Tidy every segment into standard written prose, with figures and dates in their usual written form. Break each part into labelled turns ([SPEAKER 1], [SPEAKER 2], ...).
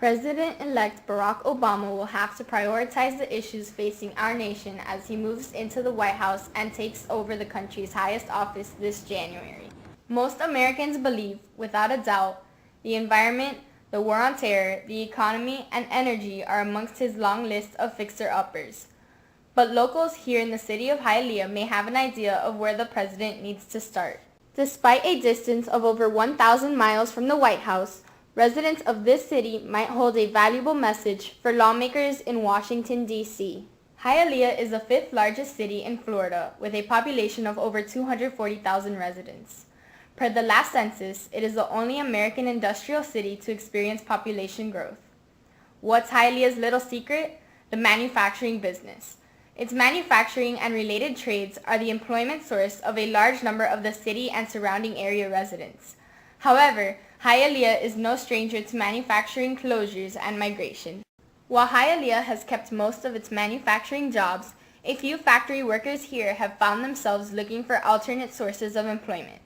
[SPEAKER 1] President-elect Barack Obama will have to prioritize the issues facing our nation as he moves into the White House and takes over the country's highest office this January. Most Americans believe, without a doubt, the environment, the war on terror, the economy, and energy are amongst his long list of fixer-uppers. But locals here in the city of Hialeah may have an idea of where the president needs to start. Despite a distance of over 1,000 miles from the White House, residents of this city might hold a valuable message for lawmakers in Washington, D.C. Hialeah is the fifth largest city in Florida with a population of over 240,000 residents. Per the last census, it is the only American industrial city to experience population growth. What's Hialeah's little secret? The manufacturing business. Its manufacturing and related trades are the employment source of a large number of the city and surrounding area residents. However, Hialeah is no stranger to manufacturing closures and migration. While Hialeah has kept most of its manufacturing jobs, a few factory workers here have found themselves looking for alternate sources of employment.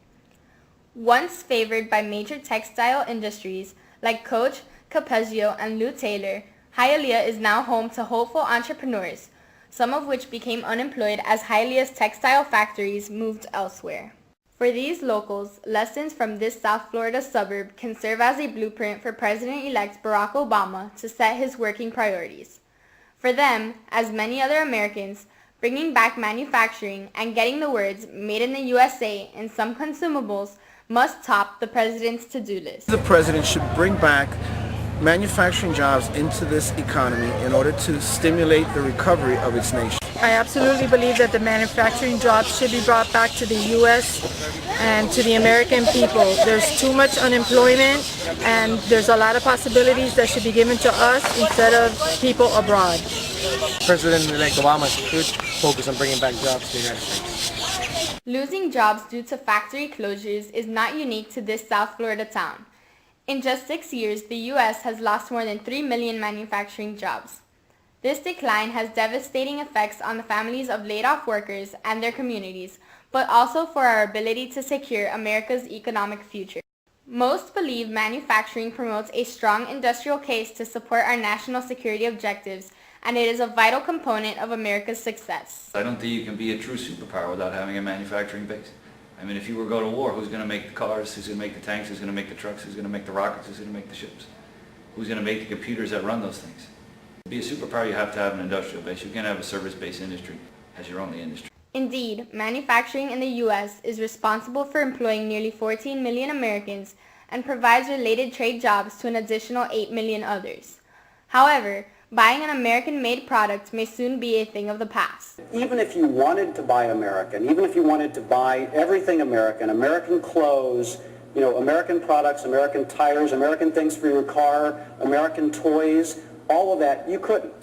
[SPEAKER 1] Once favored by major textile industries like Coach, Capezio, and Lou Taylor, Hialeah is now home to hopeful entrepreneurs, some of which became unemployed as Hialeah's textile factories moved elsewhere. For these locals, lessons from this South Florida suburb can serve as a blueprint for President-elect Barack Obama to set his working priorities. For them, as many other Americans, bringing back manufacturing and getting the words "Made in the USA" in some consumables must top the president's to-do list.
[SPEAKER 2] The president should bring back manufacturing jobs into this economy in order to stimulate the recovery of its nation.
[SPEAKER 3] I absolutely believe that the manufacturing jobs should be brought back to the U.S. and to the American people. There's too much unemployment and there's a lot of possibilities that should be given to us instead of people abroad.
[SPEAKER 4] President-elect Obama should focus on bringing back jobs to the United States.
[SPEAKER 1] Losing jobs due to factory closures is not unique to this South Florida town. In just 6 years, the U.S. has lost more than 3 million manufacturing jobs. This decline has devastating effects on the families of laid-off workers and their communities, but also for our ability to secure America's economic future. Most believe manufacturing promotes a strong industrial case to support our national security objectives, and it is a vital component of America's success.
[SPEAKER 5] I don't think you can be a true superpower without having a manufacturing base. I mean, if you were to go to war, who's going to make the cars, who's going to make the tanks, who's going to make the trucks, who's going to make the rockets, who's going to make the ships? Who's going to make the computers that run those things? To be a superpower, you have to have an industrial base. You can't have a service-based industry as your only industry.
[SPEAKER 1] Indeed, manufacturing in the U.S. is responsible for employing nearly 14 million Americans and provides related trade jobs to an additional 8 million others. However, buying an American-made product may soon be a thing of the past.
[SPEAKER 6] Even if you wanted to buy American, even if you wanted to buy everything American, American clothes, American products, American tires, American things for your car, American toys, all of that, you couldn't.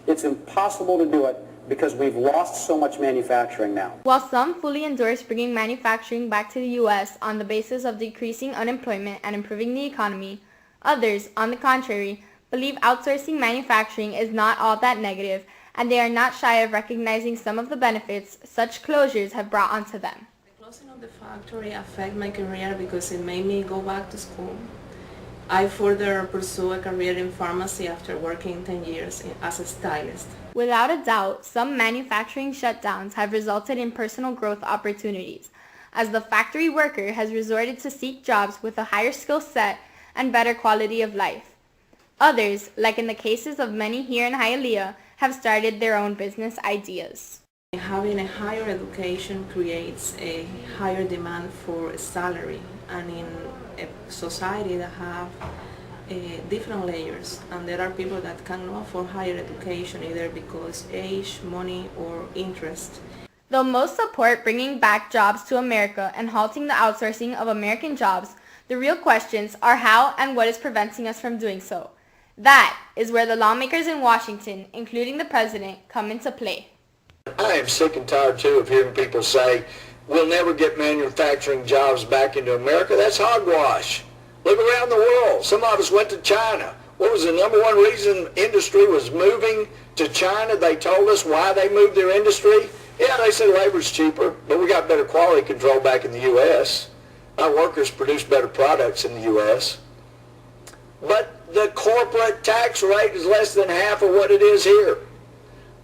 [SPEAKER 6] It's impossible to do it because we've lost so much manufacturing now.
[SPEAKER 1] While some fully endorse bringing manufacturing back to the U.S. on the basis of decreasing unemployment and improving the economy, others, on the contrary, believe outsourcing manufacturing is not all that negative, and they are not shy of recognizing some of the benefits such closures have brought onto them.
[SPEAKER 7] The closing of the factory affected my career because it made me go back to school. I further pursued a career in pharmacy after working 10 years as a stylist.
[SPEAKER 1] Without a doubt, some manufacturing shutdowns have resulted in personal growth opportunities, as the factory worker has resorted to seek jobs with a higher skill set and better quality of life. Others, like in the cases of many here in Hialeah, have started their own business ideas.
[SPEAKER 7] Having a higher education creates a higher demand for salary, and in a society that have different layers, and there are people that cannot afford higher education either because age, money, or interest.
[SPEAKER 1] Though most support bringing back jobs to America and halting the outsourcing of American jobs, the real questions are how and what is preventing us from doing so. That is where the lawmakers in Washington, including the president, come into play.
[SPEAKER 8] I am sick and tired, too, of hearing people say, we'll never get manufacturing jobs back into America. That's hogwash. Look around the world. Some of us went to China. What was the number one reason industry was moving to China? They told us why they moved their industry. Yeah, they said labor's cheaper, but we got better quality control back in the U.S. Our workers produce better products in the U.S. but the corporate tax rate is less than half of what it is here.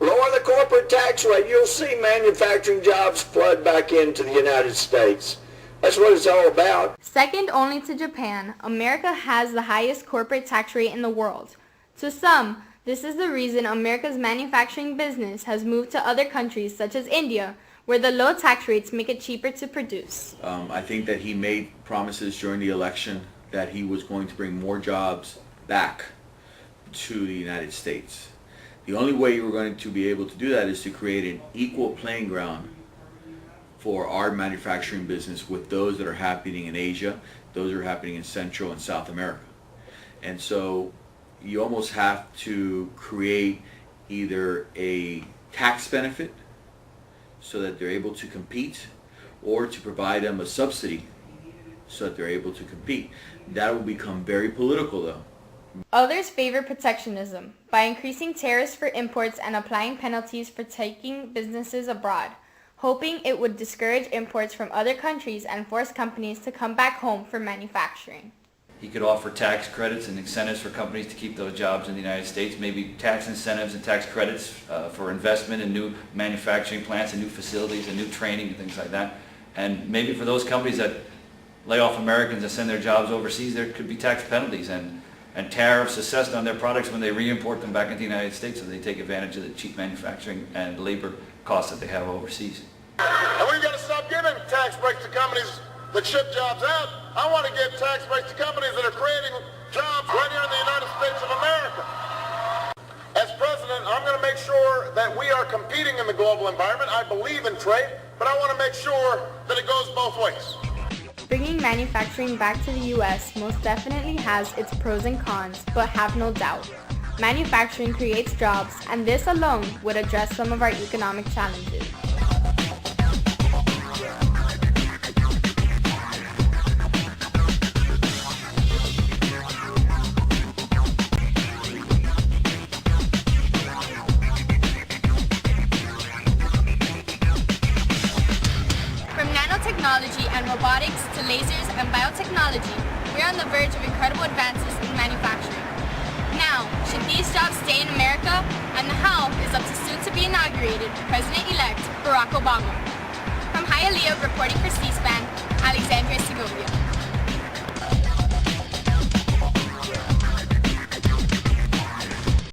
[SPEAKER 8] Lower the corporate tax rate, you'll see manufacturing jobs flood back into the United States. That's what it's all about.
[SPEAKER 1] Second only to Japan, America has the highest corporate tax rate in the world. To some, this is the reason America's manufacturing business has moved to other countries such as India, where the low tax rates make it cheaper to produce.
[SPEAKER 9] I think that he made promises during the election that he was going to bring more jobs back to the United States. The only way you were going to be able to do that is to create an equal playing ground for our manufacturing business with those that are happening in Asia, those that are happening in Central and South America. And so you almost have to create either a tax benefit so that they're able to compete, or to provide them a subsidy so that they're able to compete. That will become very political though.
[SPEAKER 1] Others favor protectionism by increasing tariffs for imports and applying penalties for taking businesses abroad, hoping it would discourage imports from other countries and force companies to come back home for manufacturing.
[SPEAKER 5] He could offer tax credits and incentives for companies to keep those jobs in the United States, maybe tax incentives and tax credits for investment in new manufacturing plants and new facilities and new training and things like that. And maybe for those companies that lay off Americans and send their jobs overseas, there could be tax penalties and tariffs assessed on their products when they re-import them back into the United States, so they take advantage of the cheap manufacturing and labor costs that they have overseas.
[SPEAKER 10] And we've got to stop giving tax breaks to companies that ship jobs out. I want to give tax breaks to companies that are creating jobs right here in the United States of America. As president, I'm going to make sure that we are competing in the global environment. I believe in trade, but I want to make sure that it goes both ways.
[SPEAKER 1] Bringing manufacturing back to the U.S. most definitely has its pros and cons, but have no doubt. Manufacturing creates jobs, and this alone would address some of our economic challenges. Technology and robotics to lasers and biotechnology, we're on the verge of incredible advances in manufacturing. Now, should these jobs stay in America? And the how is up to soon-to-be inaugurated President-elect Barack Obama. From Hialeah, reporting for C-SPAN, Alexandria Segovia.